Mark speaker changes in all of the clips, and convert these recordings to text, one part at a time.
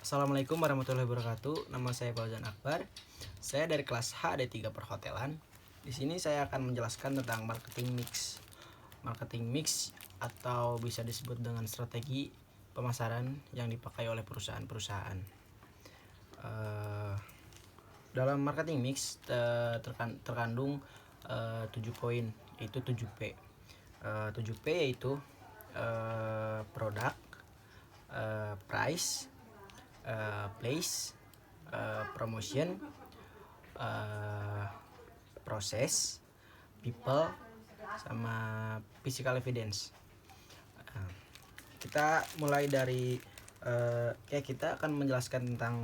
Speaker 1: Assalamualaikum warahmatullahi wabarakatuh. Nama saya Fauzan Akbar. Saya dari kelas HD3 Perhotelan. Di sini saya akan menjelaskan tentang marketing mix. Marketing mix atau bisa disebut dengan strategi pemasaran yang dipakai oleh perusahaan-perusahaan. Dalam marketing mix terkandung 7 poin, yaitu 7P. 7P yaitu produk, price, place, promotion, proses, people, sama physical evidence. Kita mulai dari kita akan menjelaskan tentang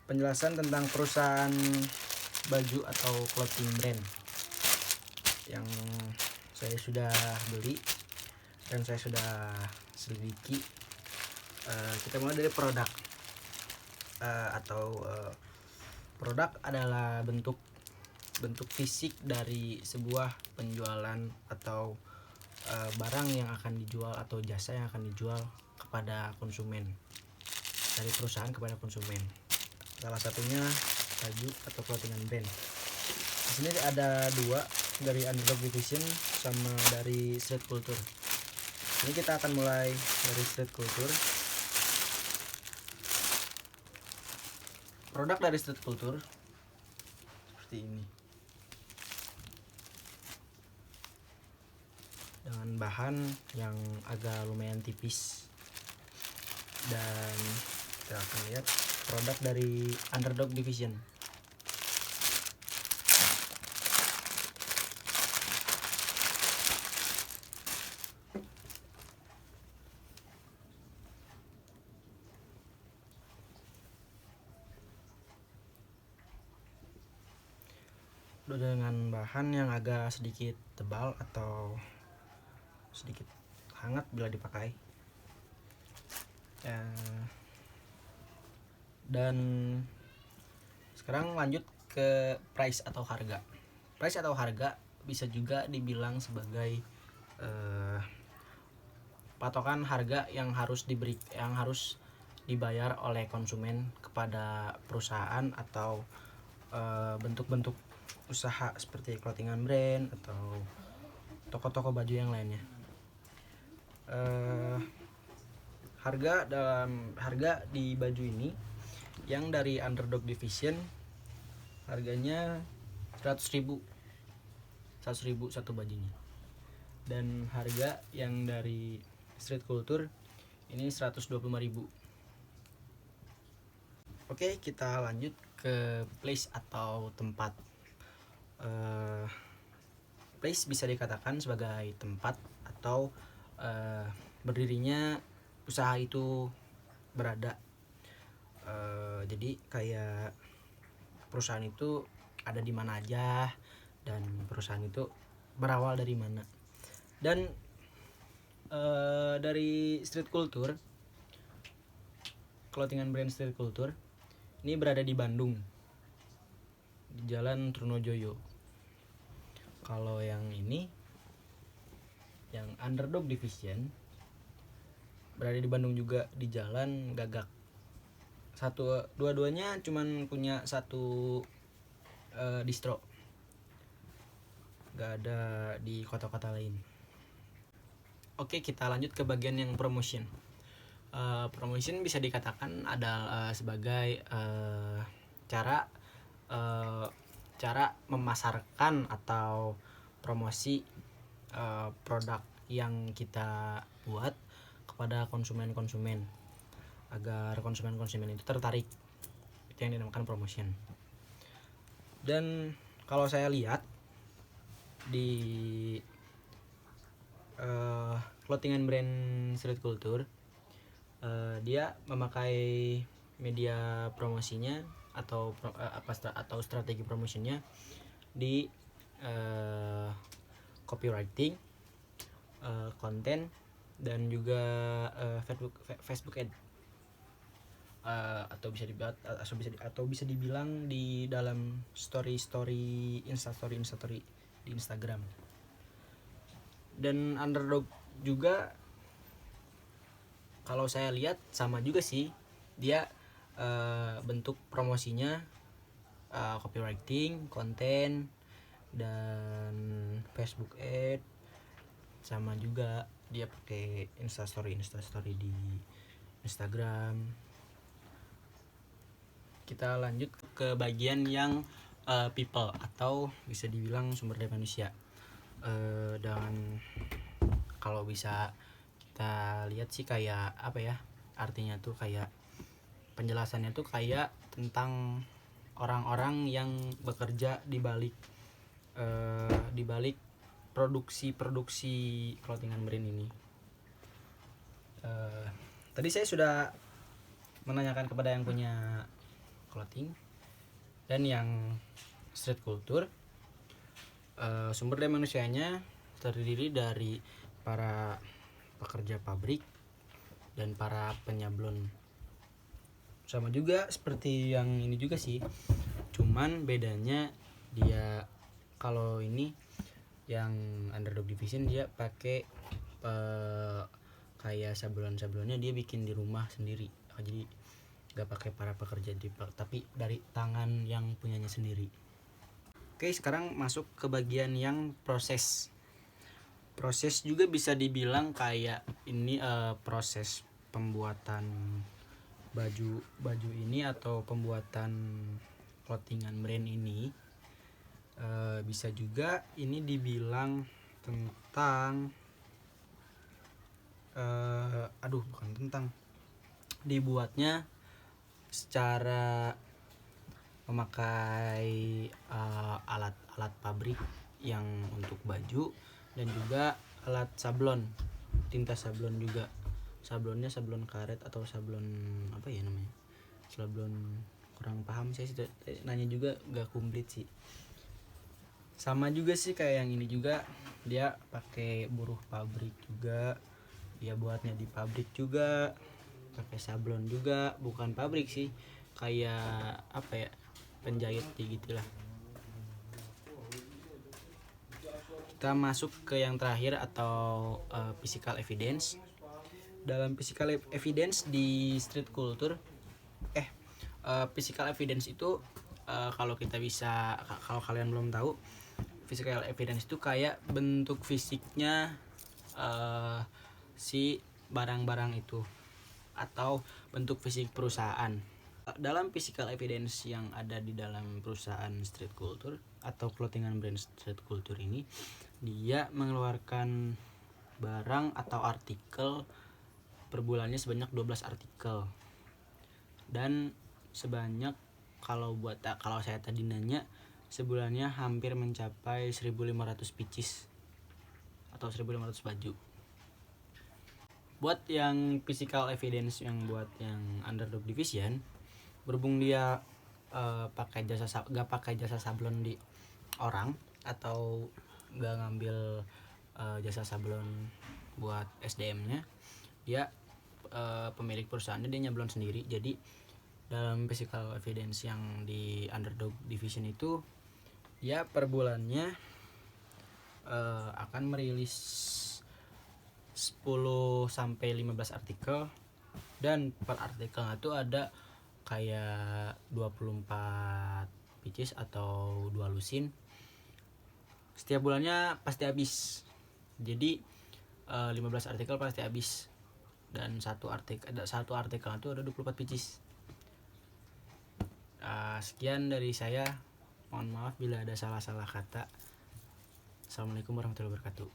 Speaker 1: penjelasan tentang perusahaan baju atau clothing brand yang saya sudah beli dan saya sudah selidiki. Kita mulai dari produk. Produk adalah bentuk fisik dari sebuah penjualan atau barang yang akan dijual atau jasa yang akan dijual kepada konsumen, dari perusahaan kepada konsumen. Salah satunya baju atau clothingan brand. Di sini ada dua, dari Underdog Division sama dari Street Culture. Ini kita akan mulai dari Street Culture. Produk dari Street Culture seperti ini, dengan bahan yang agak lumayan tipis. Dan kita akan lihat produk dari Underdog Division. Dengan bahan yang agak sedikit tebal atau sedikit hangat bila dipakai. Dan sekarang lanjut ke price atau harga. Price atau harga bisa juga dibilang sebagai patokan harga yang harus dibayar oleh konsumen kepada perusahaan atau bentuk-bentuk usaha seperti clothingan brand atau toko-toko baju yang lainnya. Harga di baju ini yang dari Underdog Division harganya 100.000 satu bajunya, dan harga yang dari Street Culture ini 125.000. Oke, kita lanjut ke place atau tempat. Place bisa dikatakan sebagai tempat atau berdirinya usaha itu berada. Jadi kayak perusahaan itu ada di mana aja, dan perusahaan itu berawal dari mana. Dan dari Street Culture, clothingan brand Street Culture ini berada di Bandung, di Jalan Trunojoyo. Kalau yang ini, yang Underdog Division, berada di Bandung juga, di Jalan Gagak. Dua-duanya cuman punya satu distro, gak ada di kota-kota lain. Oke, kita lanjut ke bagian yang promotion. Promotion bisa dikatakan adalah sebagai cara memasarkan atau promosi produk yang kita buat kepada konsumen-konsumen agar konsumen-konsumen itu tertarik. Itu yang dinamakan promotion. Dan kalau saya lihat di clothingan brand Street Culture, dia memakai media promosinya atau strategi promosinya di copywriting, konten, dan juga Facebook ad, atau bisa dibilang di dalam story instastory di Instagram. Dan Underdog juga kalau saya lihat sama juga sih, dia bentuk promosinya copywriting, konten, dan Facebook ad, sama juga dia pakai instastory di Instagram. Kita lanjut ke bagian yang people atau bisa dibilang sumber daya manusia. Dan kalau bisa kita lihat sih kayak apa ya, artinya tuh kayak penjelasannya tuh kayak tentang orang-orang yang bekerja di balik produksi clothingan brand ini. Tadi saya sudah menanyakan kepada yang punya clothing dan yang street culture. Sumber daya manusianya terdiri dari para pekerja pabrik dan para penyablon. Sama juga seperti yang ini juga sih, cuman bedanya dia kalau ini yang Underdog Division dia pakai kayak sablon-sablonnya dia bikin di rumah sendiri, jadi gak pakai para pekerja tapi dari tangan yang punyanya sendiri. Oke, sekarang masuk ke bagian yang proses juga bisa dibilang kayak ini proses pembuatan baju ini atau pembuatan clothingan brand ini. Bisa juga ini dibilang tentang bukan tentang dibuatnya secara memakai alat pabrik yang untuk baju, dan juga alat sablon, tinta sablon juga. Sablonnya sablon karet atau sablon apa ya namanya, sablon kurang paham saya sih, nanya juga gak komplit sih. Sama juga sih kayak yang ini juga, dia pakai buruh pabrik juga, dia buatnya di pabrik juga, pakai sablon juga, bukan pabrik sih, kayak apa ya, penjahit gitulah. Kita masuk ke yang terakhir atau physical evidence. Dalam physical evidence di street culture, physical evidence itu kalau kalian belum tahu, physical evidence itu kayak bentuk fisiknya si barang-barang itu atau bentuk fisik perusahaan. Dalam physical evidence yang ada di dalam perusahaan street culture atau clothingan brand street culture ini, dia mengeluarkan barang atau artikel per bulannya sebanyak 12 artikel, dan sebanyak kalau saya tadi nanya, sebulannya hampir mencapai 1.500 pieces atau 1.500 baju. Buat yang physical evidence, yang buat yang Underdog Division, berhubung dia gak pakai jasa sablon di orang atau gak ngambil jasa sablon buat SDM-nya, dia pemilik perusahaannya dia nyablon sendiri. Jadi dalam physical evidence yang di Underdog Division itu, dia per bulannya akan merilis 10 sampai 15 artikel, dan per artikelnya itu ada kayak 24 pieces atau 2 lusin. Setiap bulannya pasti habis. Jadi 15 artikel pasti habis, dan satu artikel itu ada 24 pieces. Sekian dari saya. Mohon maaf bila ada salah-salah kata. Assalamualaikum warahmatullahi wabarakatuh.